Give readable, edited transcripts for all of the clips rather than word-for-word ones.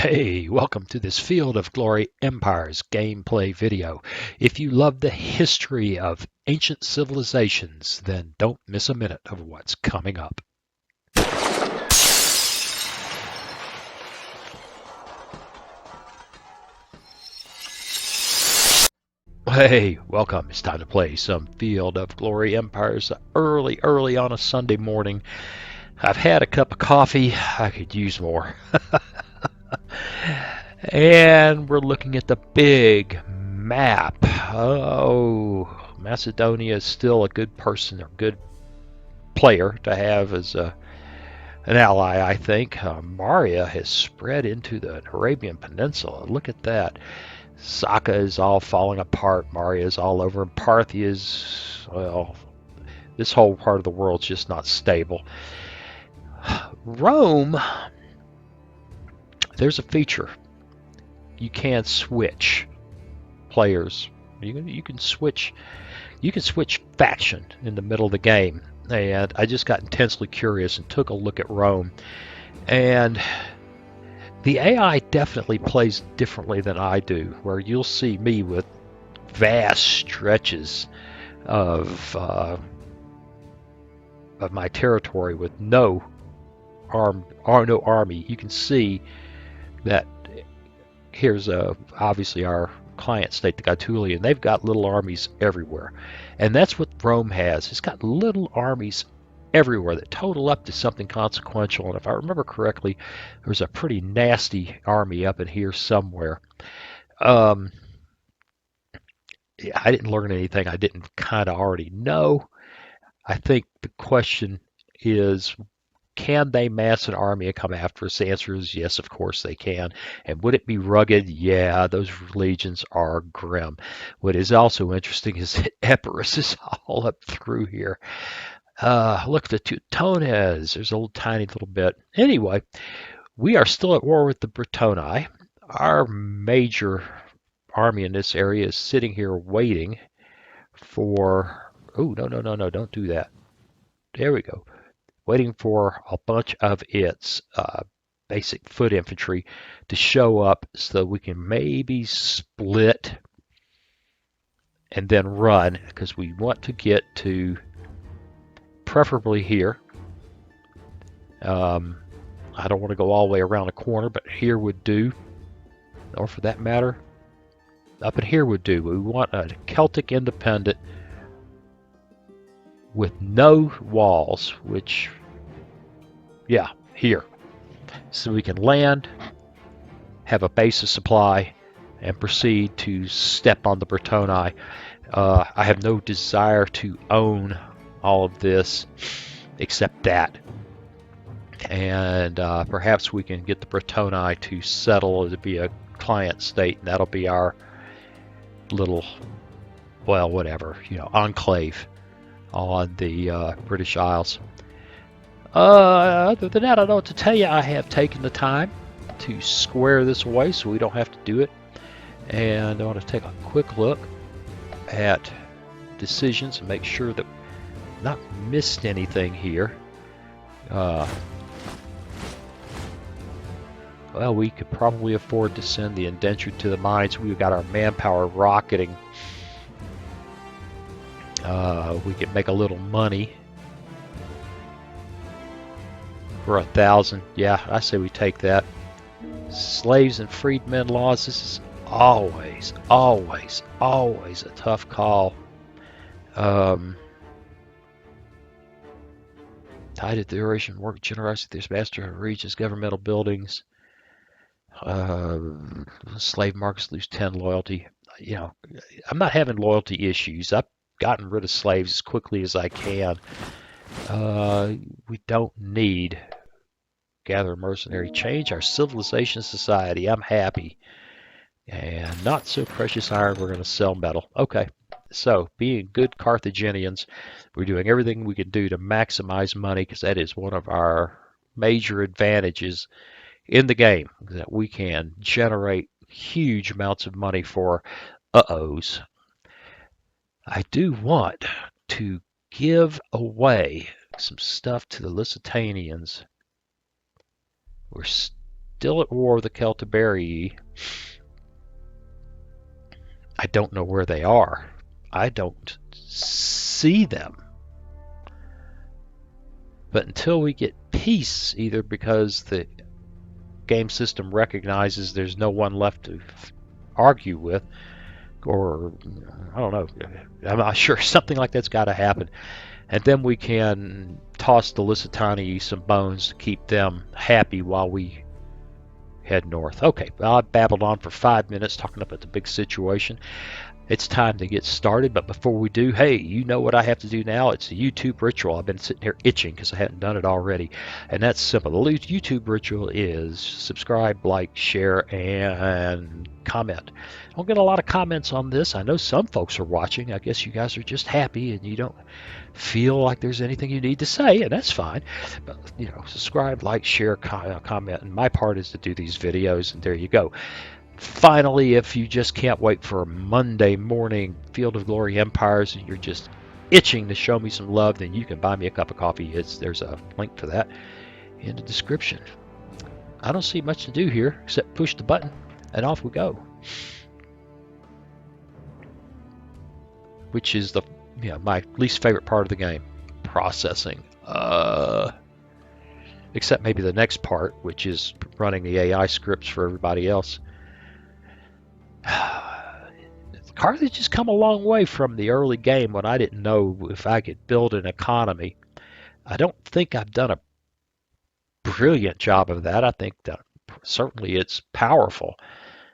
Hey, welcome to this Field of Glory Empires gameplay video. If you love the history of ancient civilizations, then don't miss a minute of what's coming up. Hey, welcome. It's time to play some Field of Glory Empires early on a Sunday morning. I've had a cup of coffee. I could use more. And we're looking at the big map. Oh, Macedonia is still a good person, a good player to have as an ally, I think. Maria has spread into the Arabian Peninsula. Look at that. Saka is all falling apart. Maria is all over. Parthia is, well, this whole part of the world's just not stable. Rome, there's a feature. You can switch players. You can switch faction in the middle of the game. And I just got intensely curious and took a look at Rome. And the AI definitely plays differently than I do, where you'll see me with vast stretches of my territory with no army. You can see that here's obviously our client state, the Gaetuli, and they've got little armies everywhere. And that's what Rome has. It's got little armies everywhere that total up to something consequential. And if I remember correctly, there's a pretty nasty army up in here somewhere. Yeah, I didn't learn anything I didn't kind of already know. I think the question is, can they mass an army and come after us? The answer is yes, of course they can. And would it be rugged? Yeah, those legions are grim. What is also interesting is that Epirus is all up through here. Look at the Teutones. There's a little tiny little bit. Anyway, we are still at war with the Britonae. Our major army in this area is sitting here waiting for... Oh, no, don't do that. There we go. Waiting for a bunch of its basic foot infantry to show up so we can maybe split and then run, because we want to get to preferably here. I don't want to go all the way around the corner, but here would do, or for that matter, up in here would do. We want a Celtic independent with no walls, which, yeah, here. So we can land, have a base of supply, and proceed to step on the Britonae. I have no desire to own all of this except that. And perhaps we can get the Britonae to settle to be a client state, and that'll be our little, well, whatever, enclave on the British Isles. Other than that, I don't know what to tell you. I have taken the time to square this away so we don't have to do it. And I want to take a quick look at decisions and make sure that I've not missed anything here. Well, we could probably afford to send the indentured to the mines. We've got our manpower rocketing. We could make a little money for 1,000. Yeah, I say we take that. Slaves and freedmen laws. This is always a tough call. Tied to the duration, work generosity, this master regions, governmental buildings. Slave markets lose 10 loyalty. I'm not having loyalty issues. I've gotten rid of slaves as quickly as I can. We don't need gather mercenary. Change our civilization society. I'm happy. And not so precious iron, we're going to sell metal. Okay, so being good Carthaginians, we're doing everything we can do to maximize money, because that is one of our major advantages in the game, that we can generate huge amounts of money for uh-ohs. I do want to give away some stuff to the Lusitanians. We're still at war with the Celtiberii. I don't know where they are. I don't see them. But until we get peace, either because the game system recognizes there's no one left to argue with, or I don't know, I'm not sure, something like that's got to happen. And then we can toss the Lusitani some bones to keep them happy while we head north. Okay, well, I babbled on for 5 minutes talking about the big situation. It's time to get started, but before we do, hey, you know what I have to do now? It's a YouTube ritual. I've been sitting here itching because I hadn't done it already, and that's simple. The YouTube ritual is subscribe, like, share, and comment. I don't get a lot of comments on this. I know some folks are watching. I guess you guys are just happy and you don't feel like there's anything you need to say, and that's fine. But, you know, subscribe, like, share, comment, and my part is to do these videos, and there you go. Finally, if you just can't wait for a Monday morning Field of Glory Empires and you're just itching to show me some love, then you can buy me a cup of coffee. There's a link for that in the description. I don't see much to do here except push the button and off we go. Which is my least favorite part of the game, processing. Except maybe the next part, which is running the AI scripts for everybody else. Carthage has come a long way from the early game when I didn't know if I could build an economy. I don't think I've done a brilliant job of that. I think that certainly it's powerful.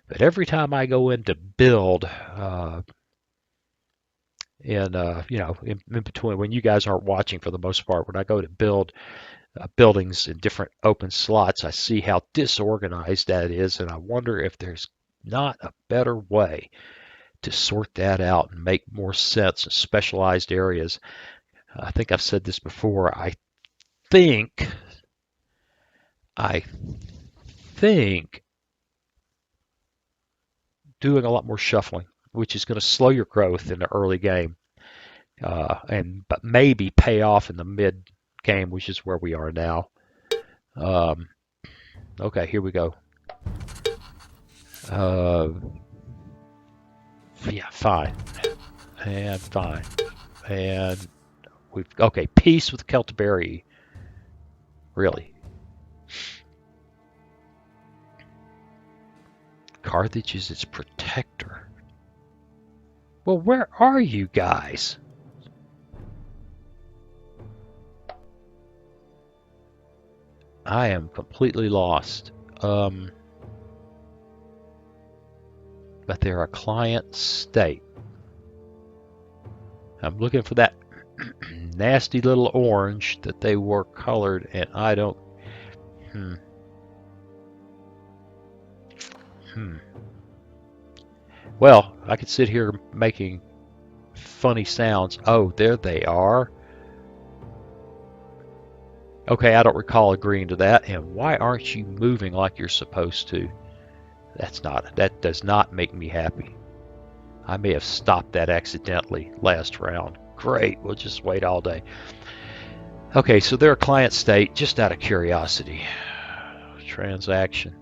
But every time I go in to build, in between, when you guys aren't watching for the most part, when I go to build buildings in different open slots, I see how disorganized that is, and I wonder if there's not a better way to sort that out and make more sense in specialized areas. I think I've said this before. I think doing a lot more shuffling, which is going to slow your growth in the early game, but maybe pay off in the mid game, which is where we are now. Okay, here we go. Yeah, fine. And fine. And okay, peace with Celtiberii. Really. Carthage is its protector. Well, where are you guys? I am completely lost. But they're a client state. I'm looking for that nasty little orange that they were colored, and I don't. Well, I could sit here making funny sounds. Oh, there they are. Okay, I don't recall agreeing to that. And why aren't you moving like you're supposed to? That does not make me happy. I may have stopped that accidentally last round. Great, we'll just wait all day. Okay, so they're a client state, just out of curiosity. Transaction.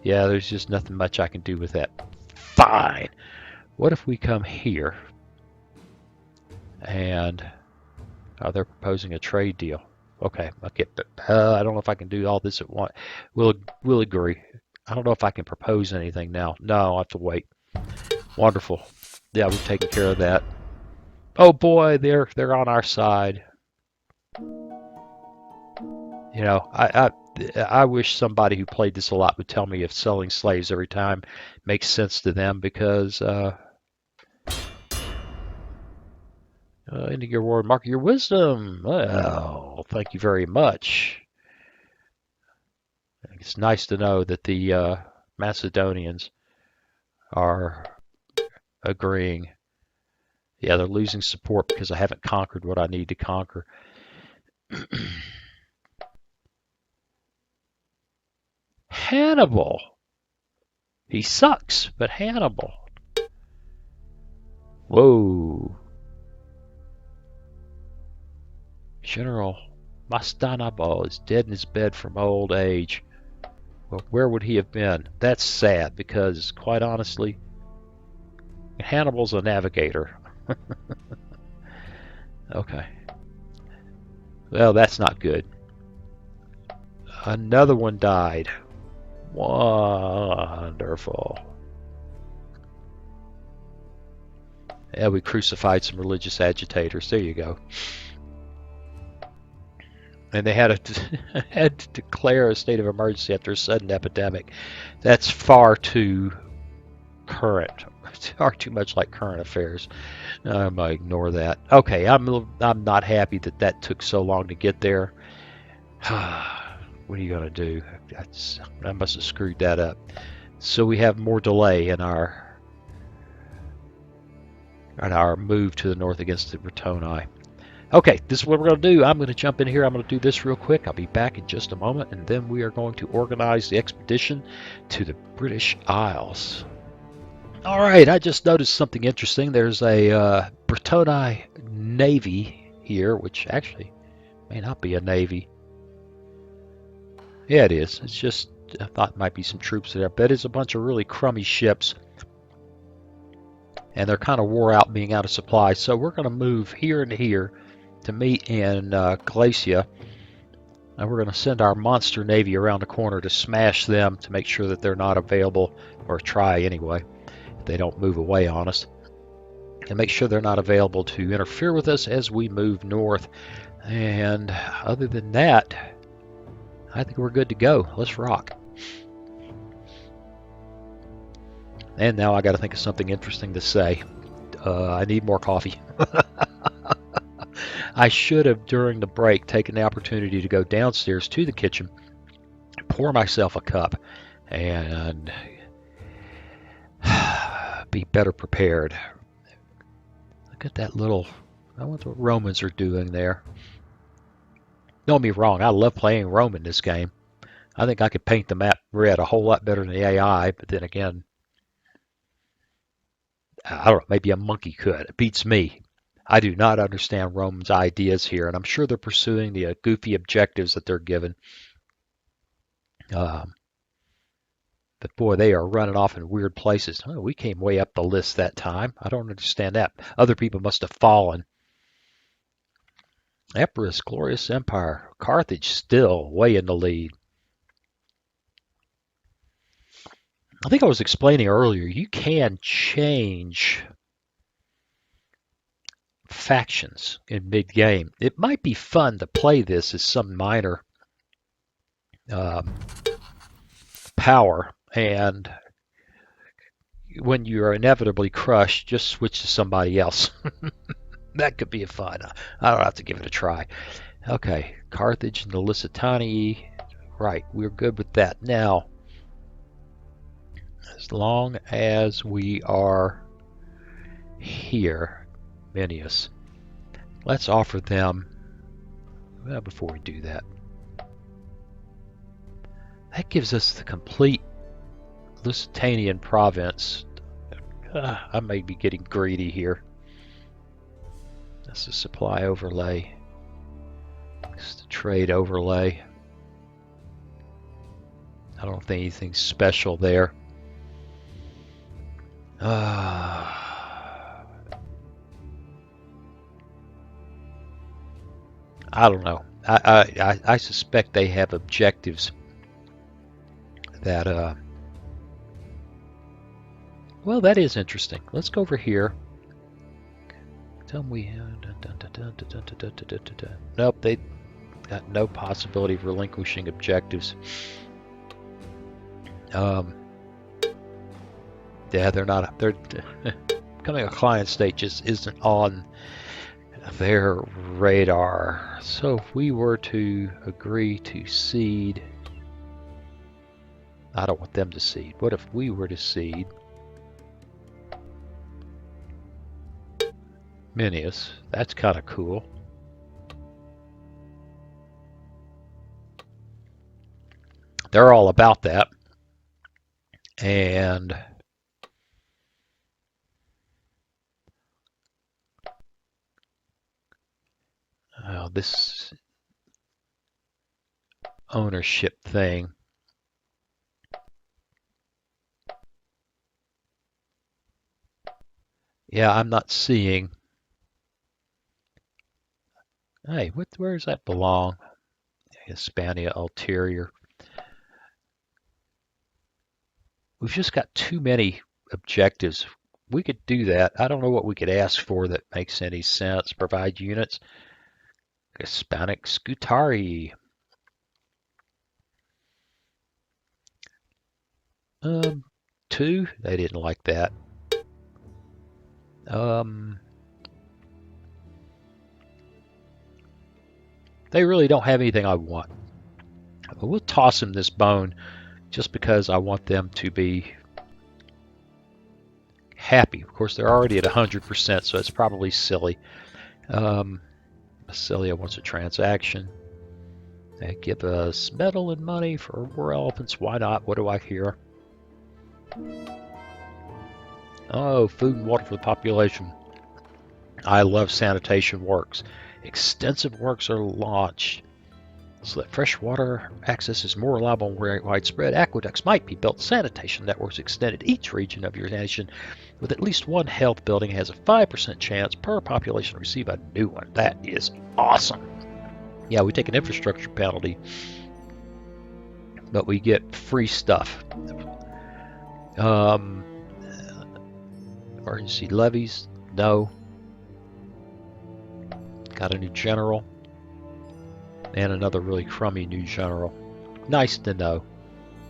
Yeah, there's just nothing much I can do with that. Fine. What if we come here and they're proposing a trade deal? Okay, I don't know if I can do all this at once. We'll agree. I don't know if I can propose anything now. No, I'll have to wait. Wonderful. Yeah, we've taken care of that. Oh boy, they're on our side. You know, I wish somebody who played this a lot would tell me if selling slaves every time makes sense to them, because ending your war, mark your wisdom. Well, thank you very much. It's nice to know that the Macedonians are agreeing. Yeah, they're losing support because I haven't conquered what I need to conquer. Hannibal. He sucks, but Hannibal. Whoa. General Mastanabo is dead in his bed from old age. Well, where would he have been? That's sad because, quite honestly, Hannibal's a navigator. Okay. Well, that's not good. Another one died. Wonderful. Yeah, we crucified some religious agitators. There you go. And they had to declare a state of emergency after a sudden epidemic. That's far too current. Far too much like current affairs. I'm gonna ignore that. Okay, I'm not happy that that took so long to get there. What are you gonna do? I must have screwed that up. So we have more delay in our move to the north against the Britonae. Okay, this is what we're going to do. I'm going to jump in here. I'm going to do this real quick. I'll be back in just a moment, and then we are going to organize the expedition to the British Isles. All right, I just noticed something interesting. There's a Britonae navy here, which actually may not be a navy. Yeah, it is. It's just, I thought might be some troops there, but it's a bunch of really crummy ships. And they're kind of wore out, being out of supply. So we're going to move here and here to meet in Galicia, and we're going to send our monster navy around the corner to smash them to make sure that they're not available, or try anyway, if they don't move away on us, and make sure they're not available to interfere with us as we move north. And other than that, I think we're good to go. Let's rock. And now I got to think of something interesting to say. I need more coffee. I should have, during the break, taken the opportunity to go downstairs to the kitchen, pour myself a cup, and be better prepared. Look at that little... I wonder what Romans are doing there. Don't get me wrong, I love playing Rome in this game. I think I could paint the map red a whole lot better than the AI, but then again, I don't know, maybe a monkey could. It beats me. I do not understand Rome's ideas here, and I'm sure they're pursuing the goofy objectives that they're given. But boy, they are running off in weird places. Oh, we came way up the list that time. I don't understand that. Other people must have fallen. Epirus, glorious empire. Carthage still way in the lead. I think I was explaining earlier, you can change factions in mid-game. It might be fun to play this as some minor power, and when you're inevitably crushed, just switch to somebody else. That could be fun. I don't have to give it a try. Okay, Carthage and the Lusitanii. Right, we're good with that. Now, as long as we are here, Menius, let's offer them... Well, before we do that, that gives us the complete Lusitanian province. I may be getting greedy here. That's the supply overlay. It's the trade overlay. I don't think anything's special there. I don't know. I suspect they have objectives that well, that is interesting. Let's go over here. Tell them we nope, they got no possibility of relinquishing objectives. Yeah, they're becoming a client state just isn't on their radar. So if we were to agree to cede, I don't want them to cede. What if we were to cede Menius? That's kind of cool. They're all about that. And this ownership thing. Yeah, I'm not seeing. Hey, where does that belong? Hispania Ulterior. We've just got too many objectives. We could do that. I don't know what we could ask for that makes any sense. Provide units. Hispanic Scutari. Two. They didn't like that. They really don't have anything I want. But we'll toss them this bone just because I want them to be happy. Of course, they're already at 100%, so it's probably silly. Massilia wants a transaction. They give us metal and money for war elephants. Why not? What do I hear? Oh, food and water for the population. I love sanitation works. Extensive works are launched so that fresh water access is more reliable and widespread. Aqueducts might be built. Sanitation networks extended. Each region of your nation with at least one health building has a 5% chance per population to receive a new one. That is awesome. Yeah, we take an infrastructure penalty, but we get free stuff. Emergency levies, no. Got a new general. And another really crummy new general. Nice to know.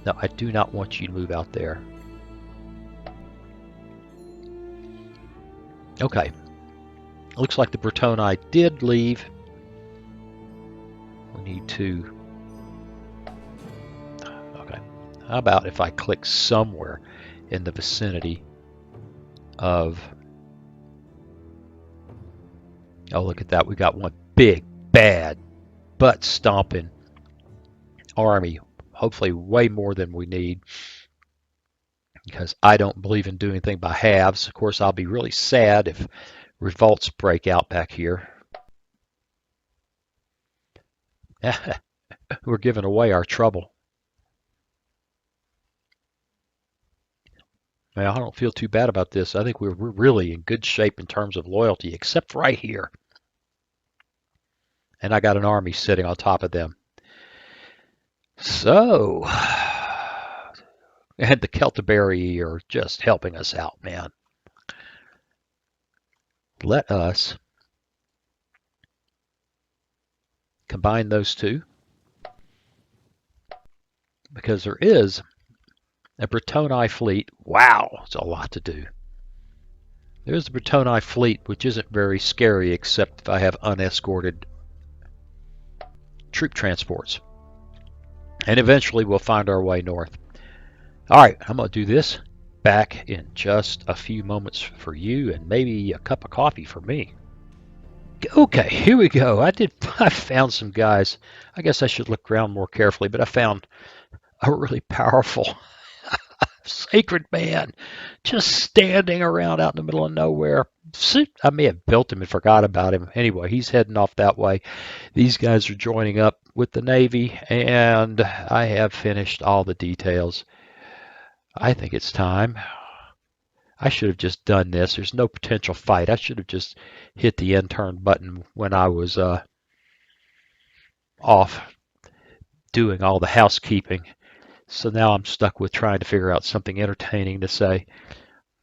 No, I do not want you to move out there. Okay. Looks like the Britonae did leave. We need to... Okay. How about if I click somewhere in the vicinity of... Oh, look at that. We got one big, bad, butt-stomping army. Hopefully way more than we need. Because I don't believe in doing anything by halves. Of course, I'll be really sad if revolts break out back here. We're giving away our trouble. Now, I don't feel too bad about this. I think we're really in good shape in terms of loyalty, except right here. And I got an army sitting on top of them. So, and the Celtiberii are just helping us out, man. Let us combine those two, because there is a Britonae fleet. Wow, it's a lot to do. There's the Britonae fleet, which isn't very scary, except if I have unescorted troop transports. And eventually we'll find our way north. All right, I'm going to do this back in just a few moments for you, and maybe a cup of coffee for me. Okay, here we go. I found some guys. I guess I should look around more carefully, but I found a really powerful sacred man just standing around out in the middle of nowhere. I may have built him and forgot about him. Anyway, he's heading off that way. These guys are joining up with the Navy, and I have finished all the details. I think it's time. I should have just done this. There's no potential fight. I should have just hit the end turn button when I was off doing all the housekeeping. So now I'm stuck with trying to figure out something entertaining to say.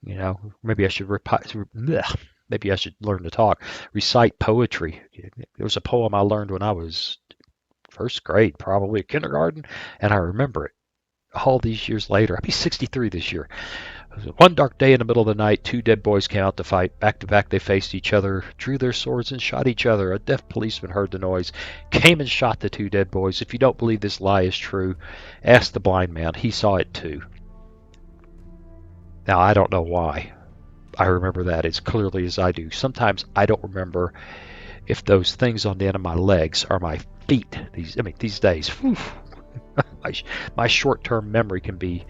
You know, maybe I should maybe I should learn to talk. Recite poetry. There was a poem I learned when I was first grade, probably kindergarten, and I remember it all these years later. I'll be 63 this year. One dark day in the middle of the night, two dead boys came out to fight. Back to back they faced each other, drew their swords and shot each other. A deaf policeman heard the noise, came and shot the two dead boys. If you don't believe this lie is true, ask the blind man. He saw it too. Now, I don't know why I remember that as clearly as I do. Sometimes I don't remember if those things on the end of my legs are my feet. These days, my short-term memory can be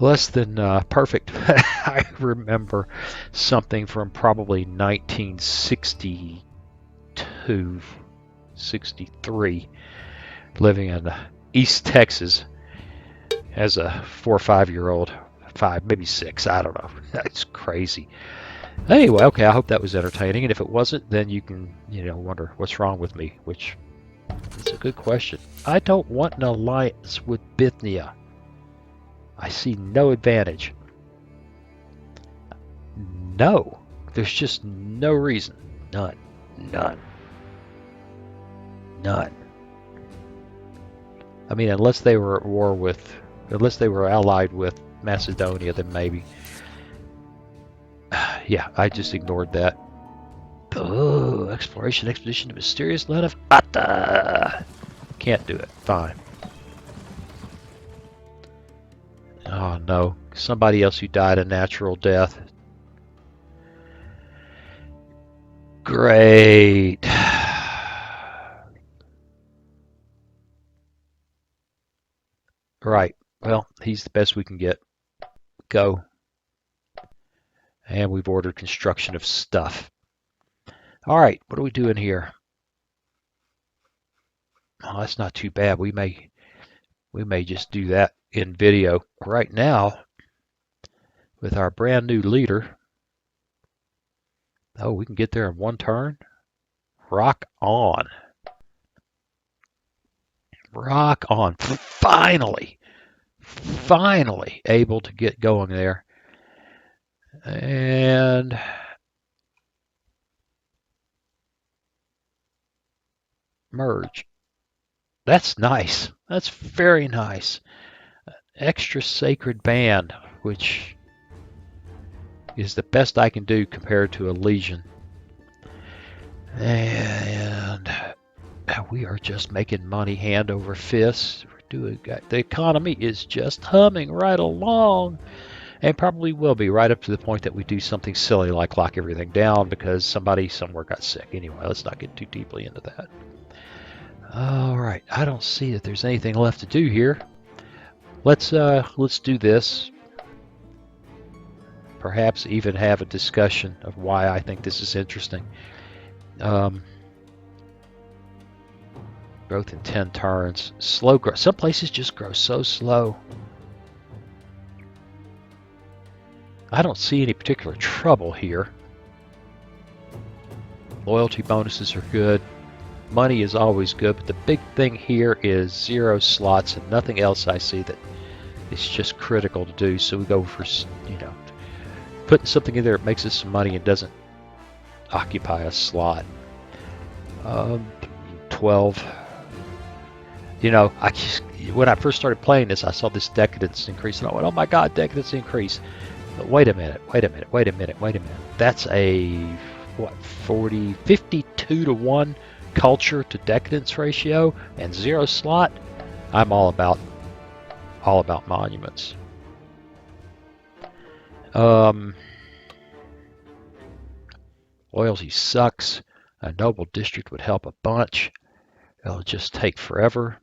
less than perfect. I remember something from probably 1962 63, living in East Texas as a 4 or 5-year-old, 5, maybe 6, I don't know. That's crazy. Anyway, okay, I hope that was entertaining, and if it wasn't, then you can, wonder what's wrong with me, which is a good question. I don't want an alliance with Bithynia. I see no advantage. No. There's just no reason. None. I mean, unless they were at war with, unless they were allied with Macedonia, then maybe. Yeah, I just ignored that. Oh, exploration expedition to mysterious land of Atta. Can't do it. Fine. Oh no, somebody else who died a natural death. Great. Right. Well, he's the best we can get. Go. And we've ordered construction of stuff. All right, what are we doing here? Oh, that's not too bad. We may just do that in video right now with our brand new leader. Oh, we can get there in one turn. Rock on. Rock on. Finally able to get going there. And merge. That's nice. That's very nice. Extra sacred band, which is the best I can do compared to a legion. And we are just making money hand over fist. The economy is just humming right along, and probably will be right up to the point that we do something silly like lock everything down because somebody somewhere got sick. Anyway, let's not get too deeply into that. All right, I don't see that there's anything left to do here. Let's do this. Perhaps even have a discussion of why I think this is interesting. Growth in 10 turns. Slow growth. Some places just grow so slow. I don't see any particular trouble here. Loyalty bonuses are good. Money is always good, but the big thing here is 0 slots and nothing else I see that is just critical to do. So we go for, putting something in there that makes us some money and doesn't occupy a slot. 12. When I first started playing this, I saw this decadence increase, and I went, "Oh my God, decadence increase!" But wait a minute. That's a 52 to 1 culture to decadence ratio and 0 slot. I'm all about monuments. Loyalty sucks. A noble district would help a bunch. It'll just take forever.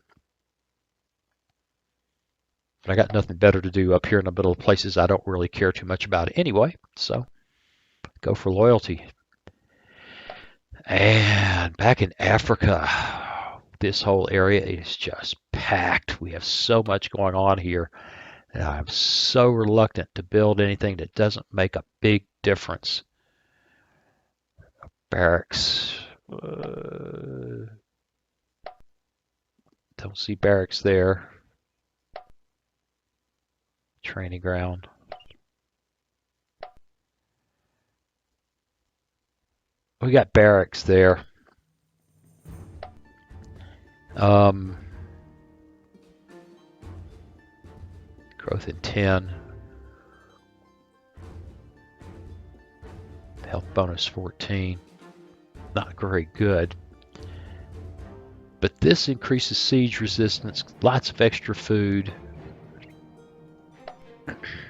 But I got nothing better to do up here in the middle of places I don't really care too much about anyway. So go for loyalty. And back in Africa, this whole area is just packed. We have so much going on here. And I'm so reluctant to build anything that doesn't make a big difference. Barracks. Don't see barracks there. Training ground. We got barracks there. Growth in 10. Health bonus 14. Not very good. But this increases siege resistance, lots of extra food.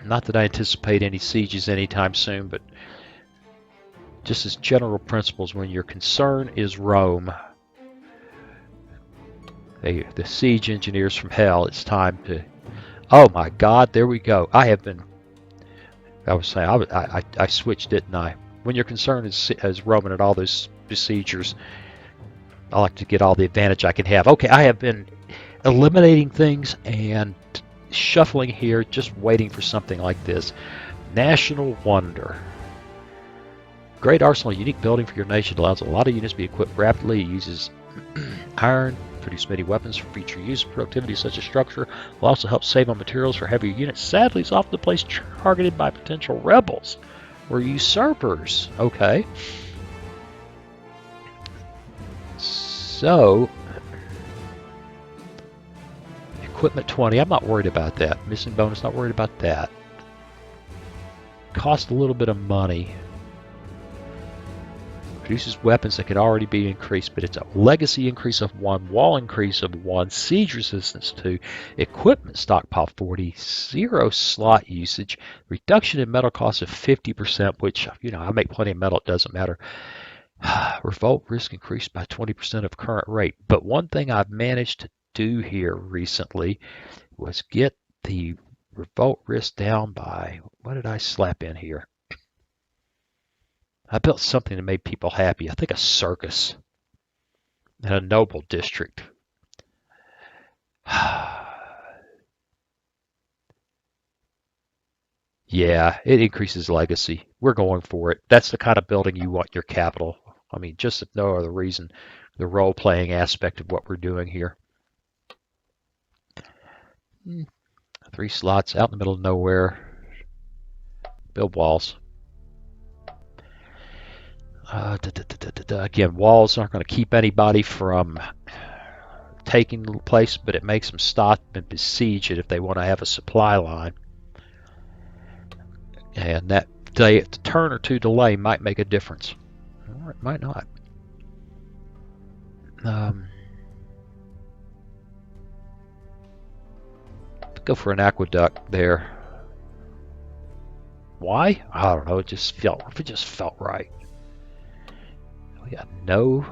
Not that I anticipate any sieges anytime soon, but just as general principles, when your concern is Rome, the siege engineers from hell, it's time to... Oh my God, there we go. I switched, didn't I? When your concern is Roman and all those besiegers, I like to get all the advantage I can have. Okay, I have been eliminating things and shuffling here, just waiting for something like this. National Wonder. Great arsenal, unique building for your nation. Allows a lot of units to be equipped rapidly. It uses iron, produce many weapons for future use. Productivity such a structure will also help save on materials for heavier units. Sadly, it's often the place targeted by potential rebels or usurpers. Okay. So, equipment 20, I'm not worried about that. Missing bonus, not worried about that. Cost a little bit of money. Produces weapons that could already be increased, but it's a legacy increase of 1, wall increase of 1, siege resistance 2, equipment stockpile 40, 0 slot usage, reduction in metal cost of 50%, which, you know, I make plenty of metal, it doesn't matter. Revolt risk increased by 20% of current rate. But one thing I've managed to do here recently was get the revolt risk down by, what did I slap in here? I built something that made people happy. I think a circus and a noble district. Yeah, it increases legacy. We're going for it. That's the kind of building you want your capital. I mean, just if no other reason, the role-playing aspect of what we're doing here. 3 slots out in the middle of nowhere. Build walls. Again, walls aren't going to keep anybody from taking the place, but it makes them stop and besiege it if they want to have a supply line. And that turn or two delay might make a difference. Or it might not. Go for an aqueduct there. Why? I don't know. It just felt right. We got no.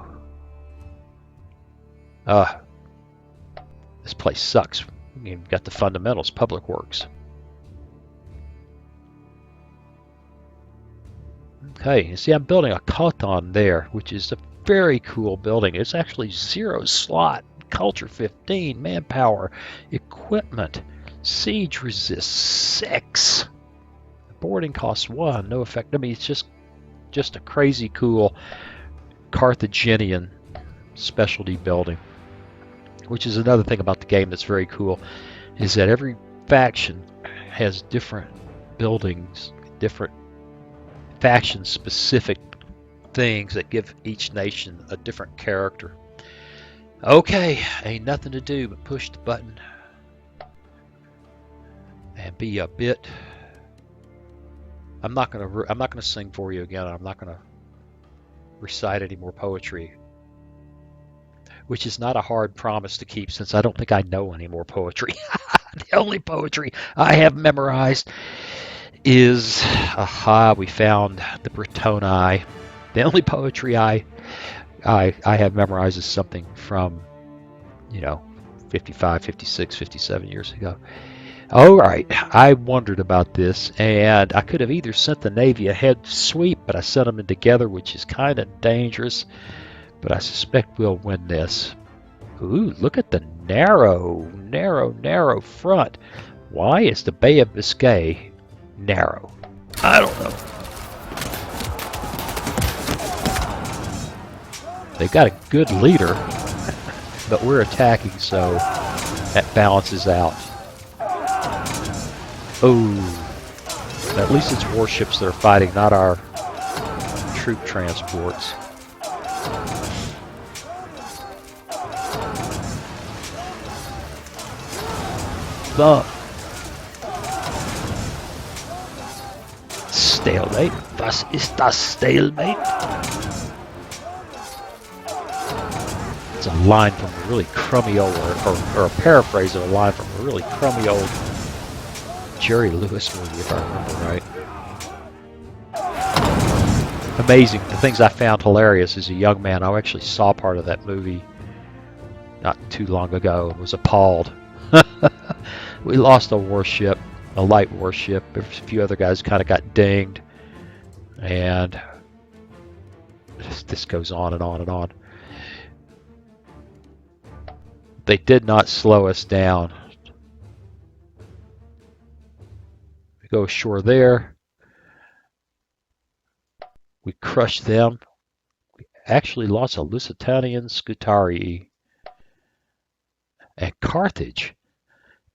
This place sucks. We've got the fundamentals. Public works. Okay, you see I'm building a Carthaginian there, which is a very cool building. It's actually 0 slot, culture 15, manpower, equipment, siege resist 6, boarding costs 1, no effect. I mean, it's just a crazy cool Carthaginian specialty building, which is another thing about the game that's very cool, is that every faction has different buildings, different faction-specific things that give each nation a different character. Okay, ain't nothing to do but push the button and be a bit. I'm not gonna sing for you again. I'm not gonna recite any more poetry, which is not a hard promise to keep since I don't think I know any more poetry. The only poetry I have memorized is, we found the Britonae. The only poetry I have memorized is something from, 55, 56, 57 years ago. All right, I wondered about this, and I could have either sent the Navy a head sweep, but I sent them in together, which is kind of dangerous, but I suspect we'll win this. Ooh, look at the narrow front. Why is the Bay of Biscay narrow? I don't know. They've got a good leader, but we're attacking, so that balances out. Oh, at least it's warships that are fighting, not our troop transports. The stalemate. Was ist das Stalemate? It's a line from a really crummy old, or a paraphrase of a line from a really crummy old Jerry Lewis movie, if I remember right. Amazing. The things I found hilarious as a young man. I actually saw part of that movie not too long ago and was appalled. We lost a warship, a light warship. A few other guys kind of got dinged. And this goes on and on and on. They did not slow us down. We go ashore there. We crushed them. We actually lost a Lusitanian Scutarii. And Carthage.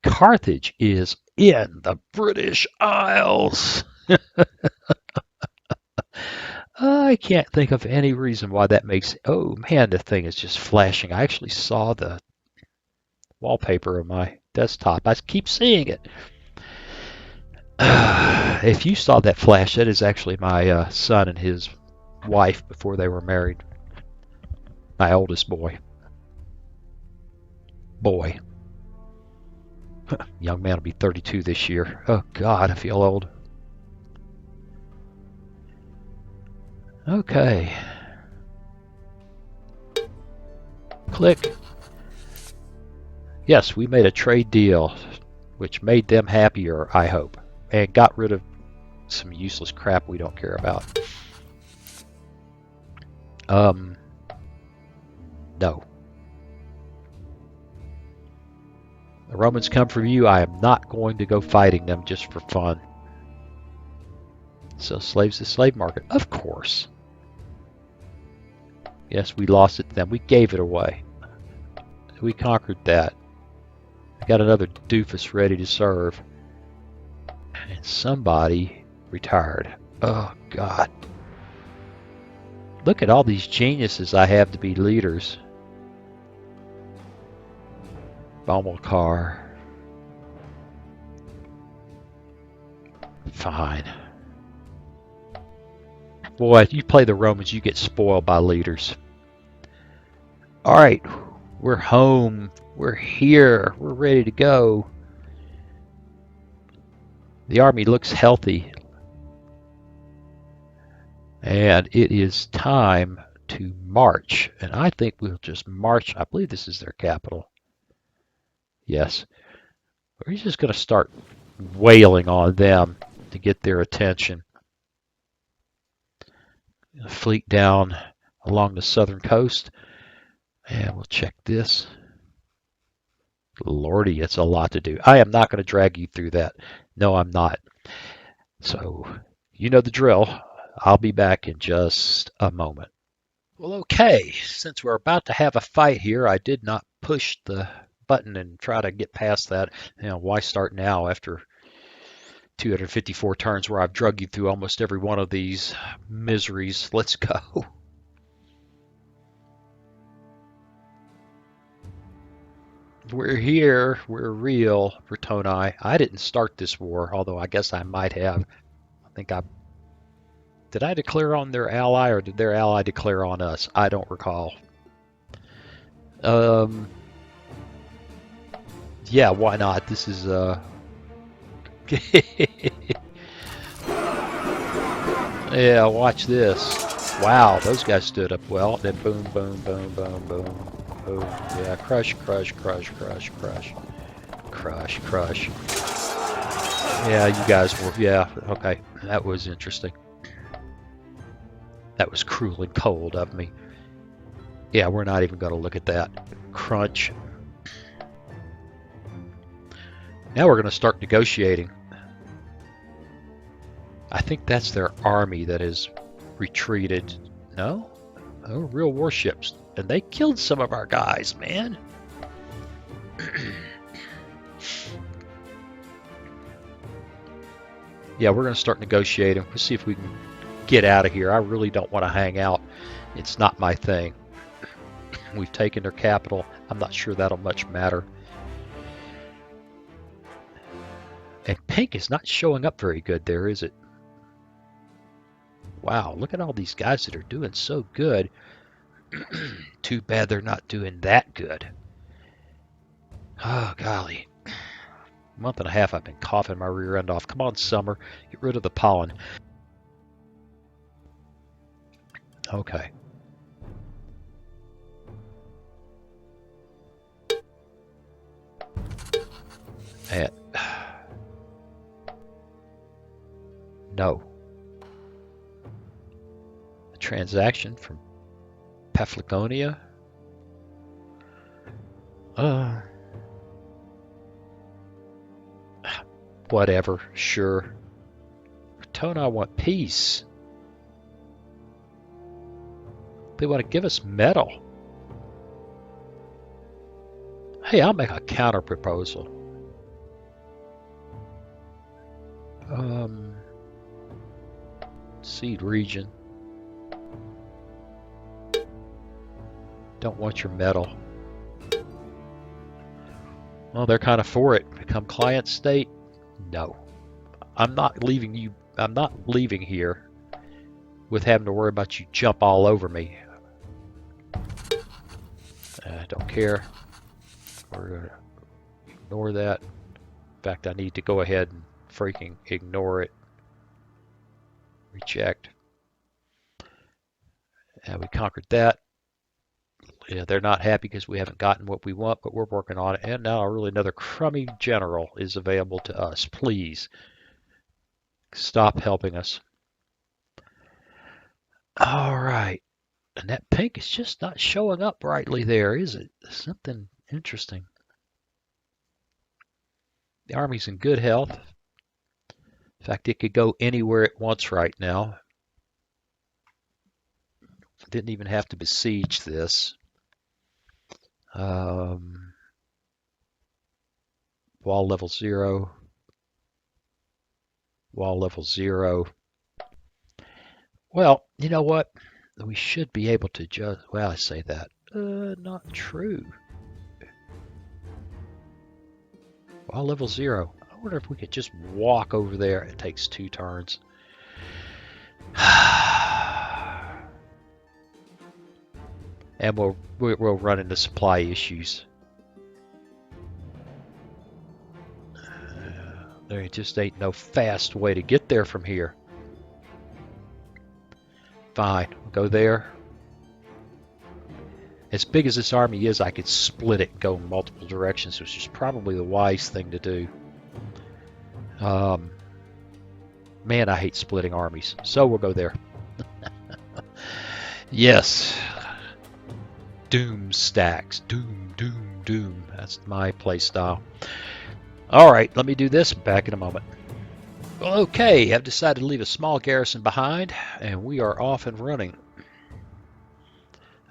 Carthage is in the British Isles. I can't think of any reason why that makes... Oh, man, the thing is just flashing. I actually saw the wallpaper of my desktop. I keep seeing it. If you saw that flash, that is actually my son and his wife before they were married. My oldest boy. Young man will be 32 this year. Oh, God, I feel old. Okay. Click. Yes, we made a trade deal, which made them happier, I hope, and got rid of some useless crap we don't care about. No. The Romans come for you. I am not going to go fighting them just for fun. Sell slaves to the slave market. Of course. Yes, we lost it to them. We gave it away. We conquered that. I got another doofus ready to serve. And somebody retired. Oh, God. Look at all these geniuses I have to be leaders. Bommelcar. Fine. Boy, if you play the Romans, you get spoiled by leaders. All right, we're home. We're here. We're ready to go. The army looks healthy. And it is time to march. And I think we'll just march. I believe this is their capital. Yes. We're just going to start wailing on them to get their attention. Fleet down along the southern coast. And we'll check this. Lordy, it's a lot to do. I am not going to drag you through that. No, I'm not. So, you know the drill. I'll be back in just a moment. Well, okay. Since we're about to have a fight here, I did not push the button and try to get past that. You know, why start now after 254 turns where I've drug you through almost every one of these miseries? Let's go. We're here. We're real, Britonae. I didn't start this war, although I guess I might have. I think did I declare on their ally, or did their ally declare on us? I don't recall. Yeah, why not? This is yeah, watch this. Wow, those guys stood up well. Then boom, boom, boom, boom, boom, boom. Yeah, crush, crush, crush, crush, crush, crush, crush. Yeah, you guys were. Yeah, okay. That was interesting. That was cruel and cold of me. Yeah, we're not even going to look at that. Crunch. Now we're going to start negotiating. I think that's their army that has retreated. No? Oh, real warships. And they killed some of our guys, man. Yeah, we're going to start negotiating. We'll see if we can get out of here. I really don't want to hang out. It's not my thing. We've taken their capital. I'm not sure that'll much matter. And pink is not showing up very good there, is it? Wow, look at all these guys that are doing so good. Too bad they're not doing that good. Oh, golly. A month and a half I've been coughing my rear end off. Come on, summer. Get rid of the pollen. Okay. And no. A transaction from Paphlagonia. Whatever, sure. Britonae want peace. They want to give us metal. Hey, I'll make a counter proposal. Seed region. Don't want your metal. Well, they're kind of for it. Become client state? No. I'm not leaving you. I'm not leaving here with having to worry about you jump all over me. I don't care. We're going to ignore that. In fact, I need to go ahead and freaking ignore it. Reject. And we conquered that. Yeah, they're not happy because we haven't gotten what we want, but we're working on it. And now really another crummy general is available to us. Please stop helping us. All right. And that pink is just not showing up brightly there, is it? Something interesting. The army's in good health. In fact, it could go anywhere it wants right now. Didn't even have to besiege this. Wall level 0. Wall level 0. Well, you know what? We should be able to just, well, I say that. Not true. Wall level 0. I wonder if we could just walk over there. It takes 2 turns. And we'll run into supply issues. There just ain't no fast way to get there from here. Fine, we'll go there. As big as this army is, I could split it and go in multiple directions, which is probably the wise thing to do. Man, I hate splitting armies, so we'll go there. Yes. Doom stacks. Doom, doom, doom. That's my play style. Alright, let me do this. Back in a moment. Okay, I've decided to leave a small garrison behind, and we are off and running.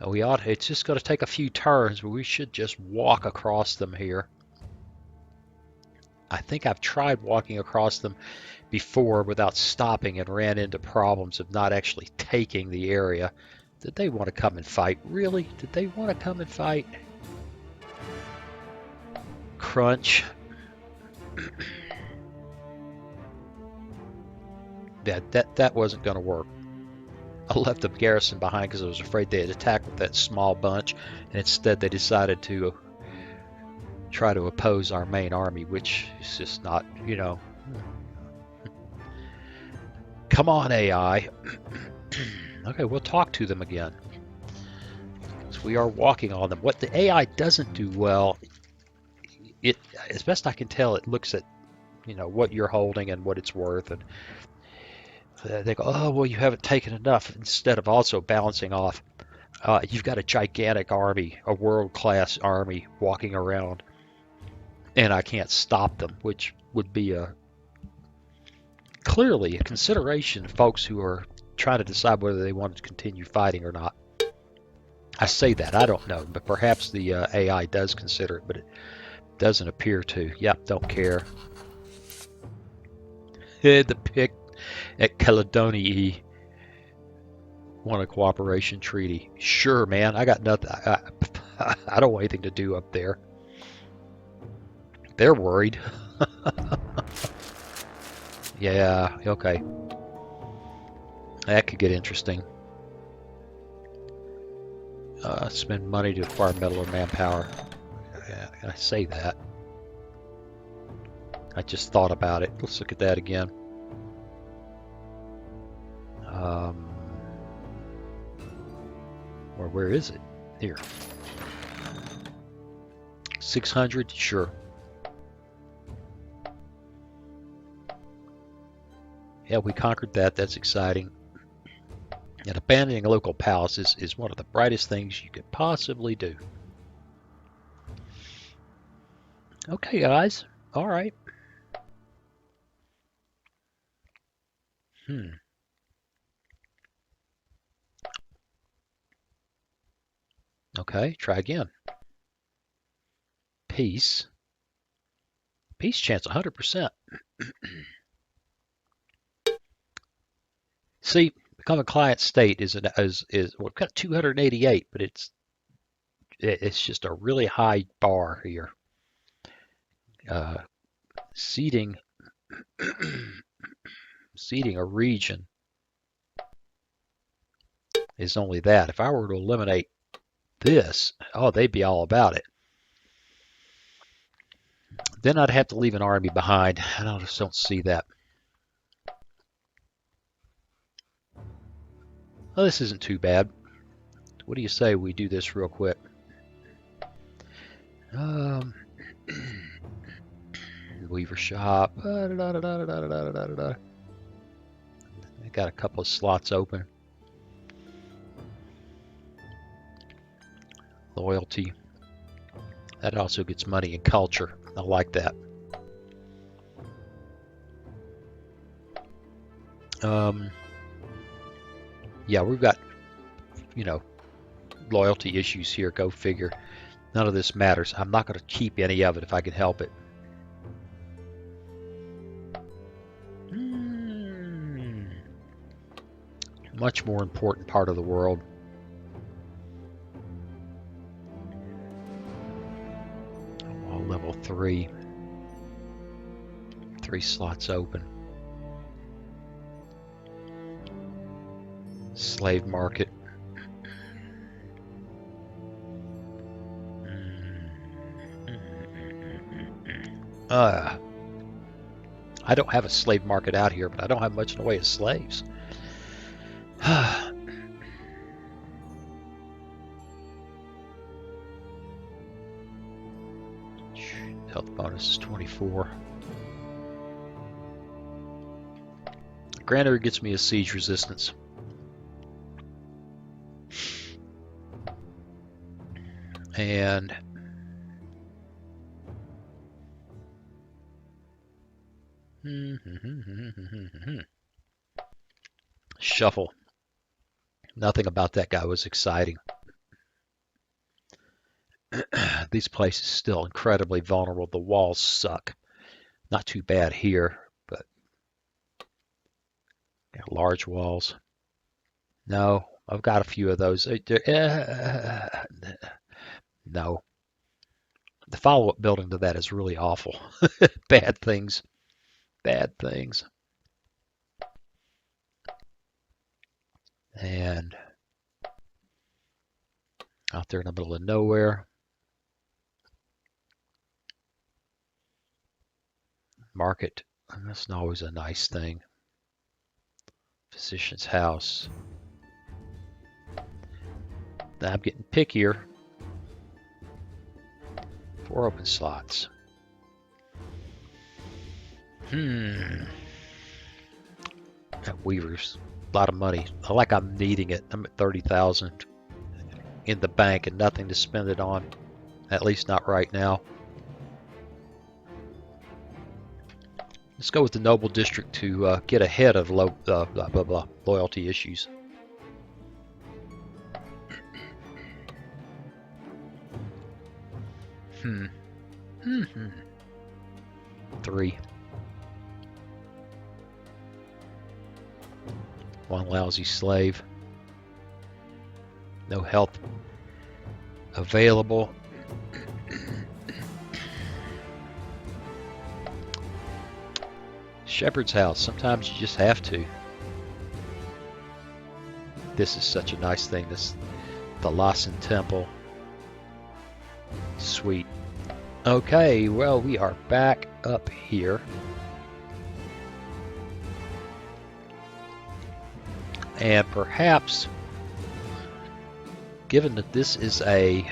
It's just going to take a few turns, but we should just walk across them here. I think I've tried walking across them before without stopping and ran into problems of not actually taking the area. Did they want to come and fight? Really? Did they want to come and fight? Crunch. That wasn't going to work. I left the garrison behind because I was afraid they'd attack with that small bunch, and instead they decided to try to oppose our main army, which is just not, you know. Come on, AI. Okay, we'll talk to them again. So we are walking on them. What the AI doesn't do well, as best I can tell, it looks at, you know, what you're holding and what it's worth, and they go, oh, well, you haven't taken enough, instead of also balancing off. You've got a gigantic army, a world-class army walking around, and I can't stop them, which would be clearly a consideration of folks who are trying to decide whether they want to continue fighting or not. I say that, I don't know, but perhaps the AI does consider it, but it doesn't appear to. Yep, don't care. The pick at Caledonii want a cooperation treaty. Sure, man, I got nothing. I don't want anything to do up there. They're worried. Yeah, okay. That could get interesting. Spend money to acquire metal or manpower. I say that. I just thought about it. Let's look at that again. Or where is it? Here. 600? Sure. Yeah, we conquered that. That's exciting. And abandoning a local palace is one of the brightest things you could possibly do. Okay, guys. All right. Hmm. Okay, try again. Peace. Peace chance 100%. See, become a client state is well, we've got 288, but it's just a really high bar here. Uh, seeding seeding a region is only that. If I were to eliminate this, oh, they'd be all about it. Then I'd have to leave an army behind, and I just don't see that. Well, this isn't too bad. What do you say we do this real quick? Weaver shop. I got a couple of slots open. Loyalty. That also gets money and culture. I like that. Yeah, we've got, loyalty issues here. Go figure. None of this matters. I'm not going to keep any of it if I can help it. Much more important part of the world. Oh, level 3. 3 slots open. Slave market. I don't have a slave market out here, but I don't have much in the way of slaves. Health bonus is 24. Granary gets me a siege resistance. And shuffle. Nothing about that guy was exciting. These places still incredibly vulnerable. The walls suck. Not too bad here, but large walls. No, I've got a few of those. No. The follow-up building to that is really awful. Bad things. Bad things. And out there in the middle of nowhere. Market. That's not always a nice thing. Physician's house. Now I'm getting pickier. 4 open slots. That Weaver's a lot of money. I like I'm needing it. I'm at 30,000 in the bank and nothing to spend it on. At least not right now. Let's go with the noble district to get ahead of loyalty issues. Three. One lousy slave. No health available. Shepherd's house. Sometimes you just have to. This is such a nice thing. The Lawson Temple. Sweet. Okay, well, we are back up here. And perhaps, given that this is a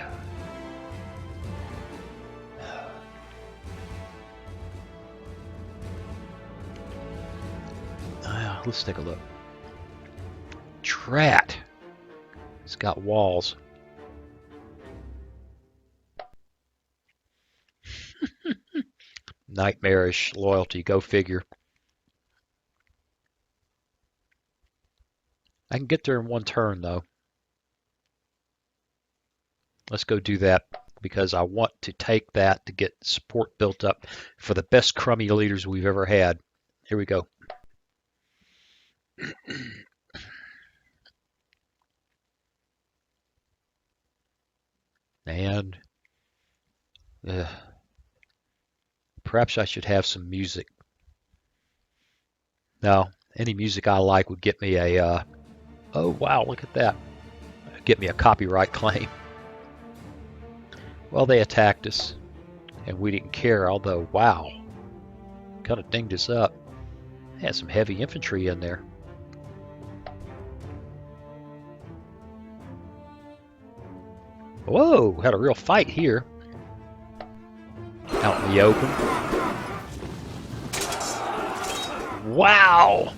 let's take a look. Trat. It's got walls. Nightmarish loyalty, go figure. I can get there in one turn, though. Let's go do that, because I want to take that to get support built up for the best crummy leaders we've ever had. Here we go. And perhaps I should have some music. Now, any music I like would get me a, oh wow, look at that. Get me a copyright claim. Well, they attacked us, and we didn't care, although, wow, kind of dinged us up. Had some heavy infantry in there. Whoa, had a real fight here. Out in the open. Wow!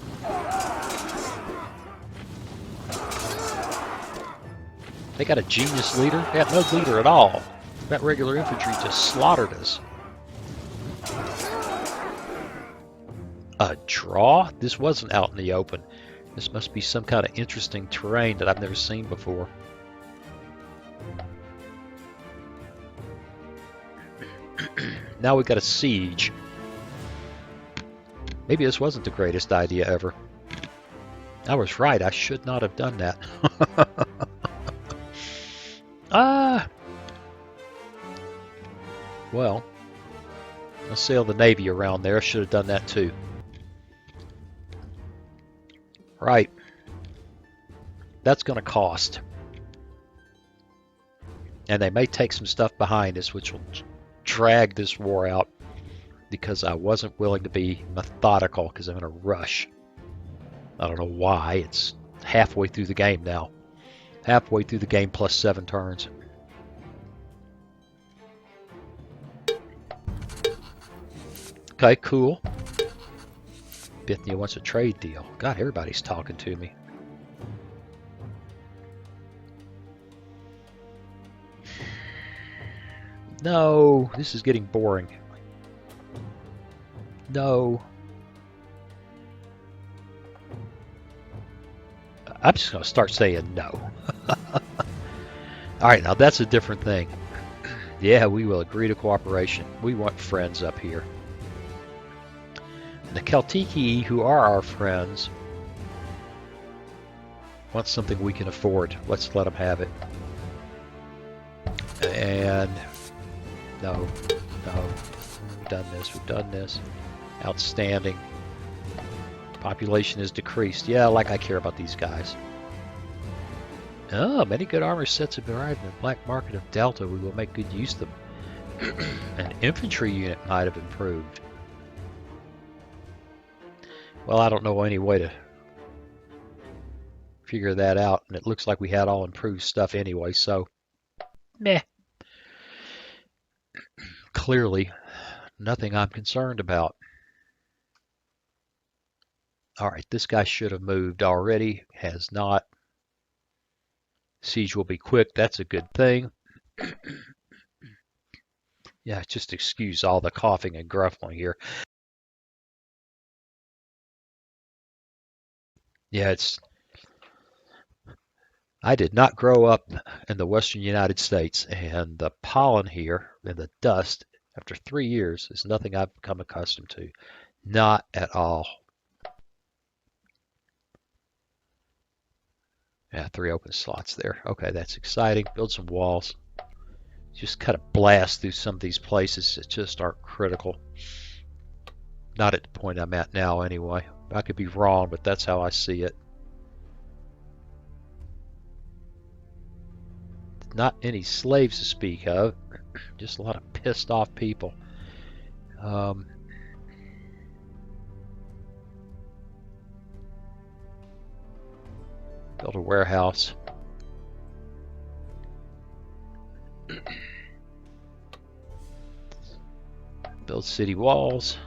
They got a genius leader? They had no leader at all. That regular infantry just slaughtered us. A draw? This wasn't out in the open. This must be some kind of interesting terrain that I've never seen before. Now we've got a siege. Maybe this wasn't the greatest idea ever. I was right. I should not have done that. Well, I'll sail the Navy around there. I should have done that too. Right. That's going to cost. And they may take some stuff behind us, which will drag this war out, because I wasn't willing to be methodical, because I'm in a rush. I don't know why. It's halfway through the game now. Halfway through the game plus 7 turns. Okay, cool. Bithynia wants a trade deal. God, everybody's talking to me. No, this is getting boring. No. I'm just going to start saying no. Alright, now that's a different thing. Yeah, we will agree to cooperation. We want friends up here. And the Celtiberii, who are our friends, want something we can afford. Let's let them have it. And no, we've done this. Outstanding. Population is decreased. Yeah, like I care about these guys. Oh, many good armor sets have arrived in the black market of Delta. We will make good use of them. An infantry unit might have improved. Well, I don't know any way to figure that out, and it looks like we had all improved stuff anyway, so meh. Clearly, nothing I'm concerned about. Alright, this guy should have moved already. Has not. Siege will be quick. That's a good thing. Yeah, just excuse all the coughing and gruffling here. Yeah, I did not grow up in the western United States, and the pollen here and the dust after 3 years is nothing I've become accustomed to. Not at all. Yeah, 3 open slots there. Okay, that's exciting. Build some walls. Just kind of blast through some of these places that just aren't critical. Not at the point I'm at now anyway. I could be wrong, but that's how I see it. Not any slaves to speak of. Just a lot of pissed off people. Build a warehouse. Build city walls.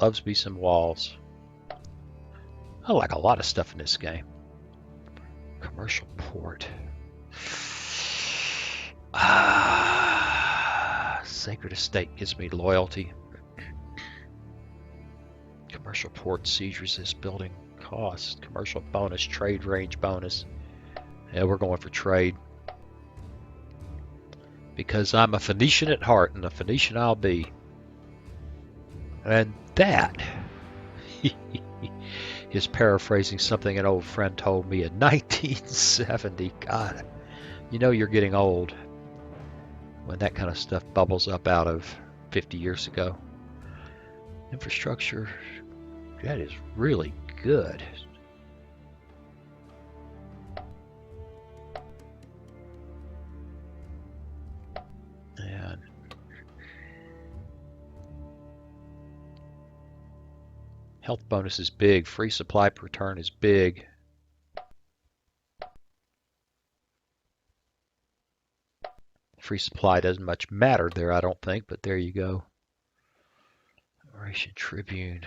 Loves me some walls. I like a lot of stuff in this game. Commercial port. Sacred estate gives me loyalty. Commercial port siege resist building cost. Commercial bonus, trade range bonus. Yeah, we're going for trade. Because I'm a Phoenician at heart, and a Phoenician I'll be. And that is paraphrasing something an old friend told me in 1970. God, you know you're getting old when that kind of stuff bubbles up out of 50 years ago. Infrastructure, that is really good. And health bonus is big. Free supply per turn is big. Free supply doesn't much matter there, I don't think, but there you go. Operation Tribune.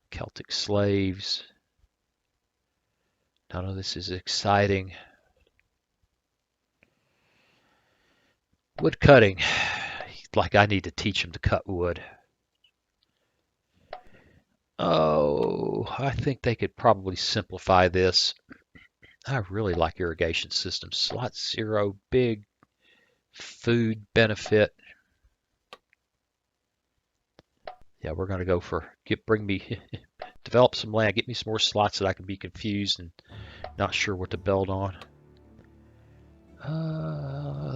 Celtic slaves. None of this is exciting. Wood cutting. Like I need to teach him to cut wood. Oh, I think they could probably simplify this. I really like irrigation systems. Slot 0, big food benefit. Yeah, we're going to go for develop some land, get me some more slots that I can be confused and not sure what to build on.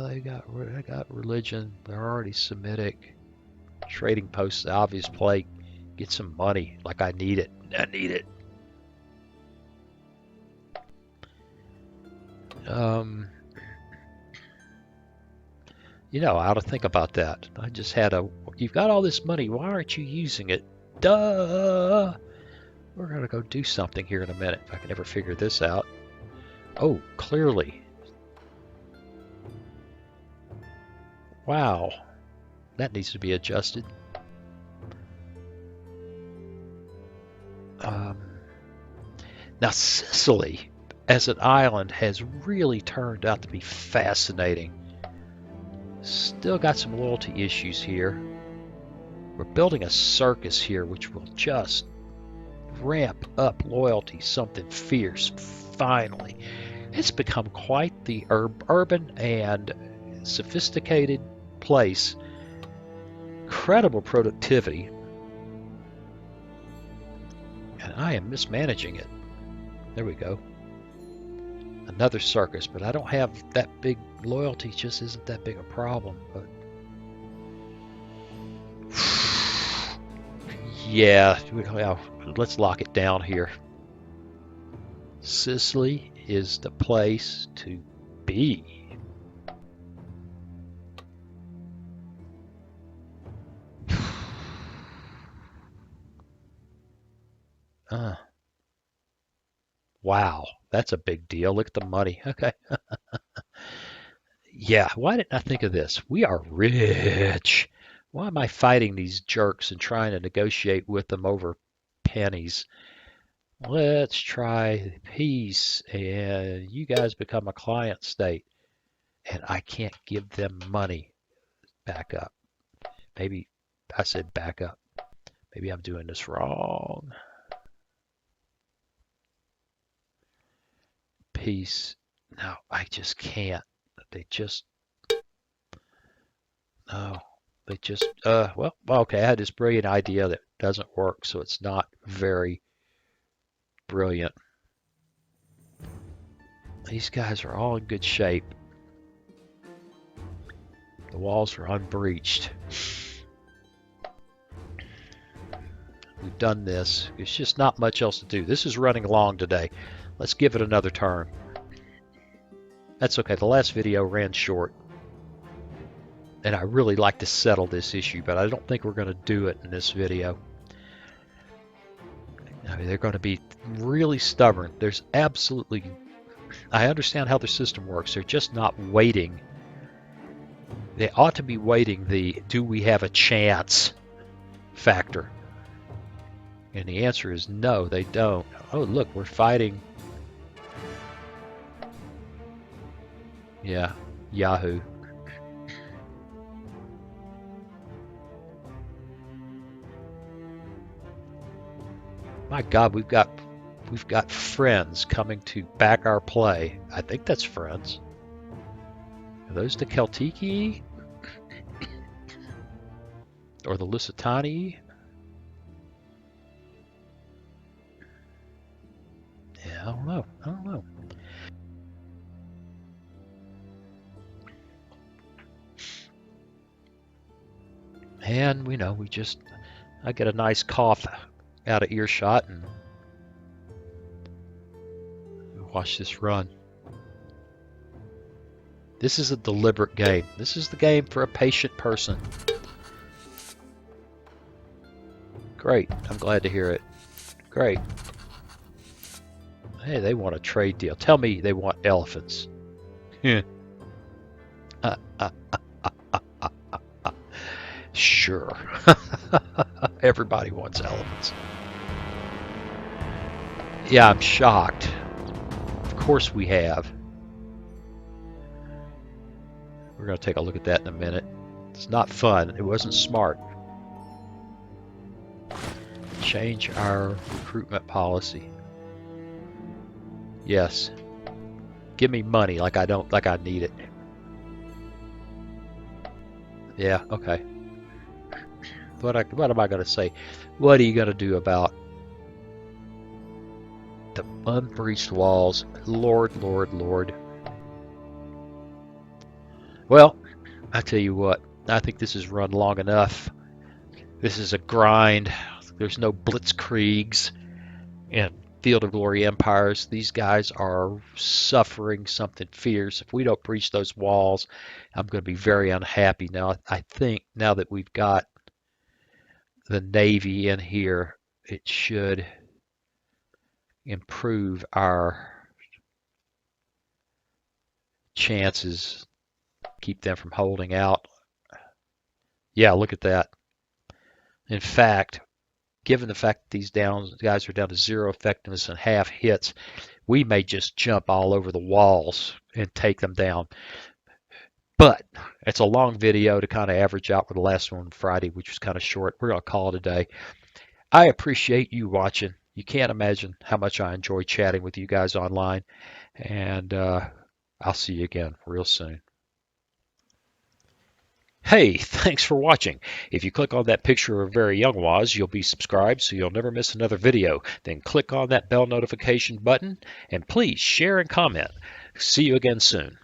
They got religion. They're already Semitic. Trading posts, the obvious play. Get some money. Like I need it. I need it. You know, I ought to think about that. I just had you've got all this money. Why aren't you using it? Duh. We're going to go do something here in a minute if I can ever figure this out. Oh, clearly. Wow. That needs to be adjusted. Now, Sicily as an island has really turned out to be fascinating. Still got some loyalty issues here. We're building a circus here, which will just ramp up loyalty, something fierce, finally. It's become quite the urban and sophisticated place. Incredible productivity. And I am mismanaging it. There we go. Another circus, but I don't have that big loyalty, just isn't that big a problem. But yeah, well, let's lock it down here. Sicily is the place to be. Wow, that's a big deal. Look at the money. Okay. Yeah, why didn't I think of this? We are rich. Why am I fighting these jerks and trying to negotiate with them over pennies? Let's try peace, and you guys become a client state, and I can't give them money. Back up. Maybe I said back up. Maybe I'm doing this wrong. Peace. No, I just can't. They just, no, they just, well, okay, I had this brilliant idea that doesn't work, so it's not very brilliant. These guys are all in good shape. The walls are unbreached. We've done this. There's just not much else to do. This is running long today. Let's give it another turn. That's okay. The last video ran short. And I really like to settle this issue, but I don't think we're going to do it in this video. I mean, they're going to be really stubborn. There's absolutely... I understand how their system works. They're just not waiting. They ought to be waiting the do we have a chance factor. And the answer is no, they don't. Oh, look, we're fighting. Yeah, Yahoo. My God, we've got friends coming to back our play. I think that's friends. Are those the Celtici or the Lusitanii? Yeah, I don't know. I don't know. And I get a nice cough out of earshot and watch this run. This is a deliberate game. This is the game for a patient person. Great. I'm glad to hear it. Great. Hey, they want a trade deal. Tell me they want elephants. Sure. Everybody wants elephants. Yeah, I'm shocked. Of course we have. We're going to take a look at that in a minute. It's not fun. It wasn't smart. Change our recruitment policy. Yes. Give me money like I need it. Yeah, okay. What am I going to say? What are you going to do about the unbreached walls? Lord, Lord, Lord. Well, I tell you what. I think this has run long enough. This is a grind. There's no blitzkriegs and Field of Glory empires. These guys are suffering something fierce. If we don't breach those walls, I'm going to be very unhappy. Now, I think now that we've got the Navy in here, it should improve our chances, keep them from holding out. Yeah, look at that. In fact, given the fact that these guys are down to 0 effectiveness and half hits, we may just jump all over the walls and take them down. But it's a long video to kind of average out with the last one Friday, which was kind of short. We're going to call it a day. I appreciate you watching. You can't imagine how much I enjoy chatting with you guys online. And I'll see you again real soon. Hey, thanks for watching. If you click on that picture of very young Waz, you'll be subscribed so you'll never miss another video. Then click on that bell notification button and please share and comment. See you again soon.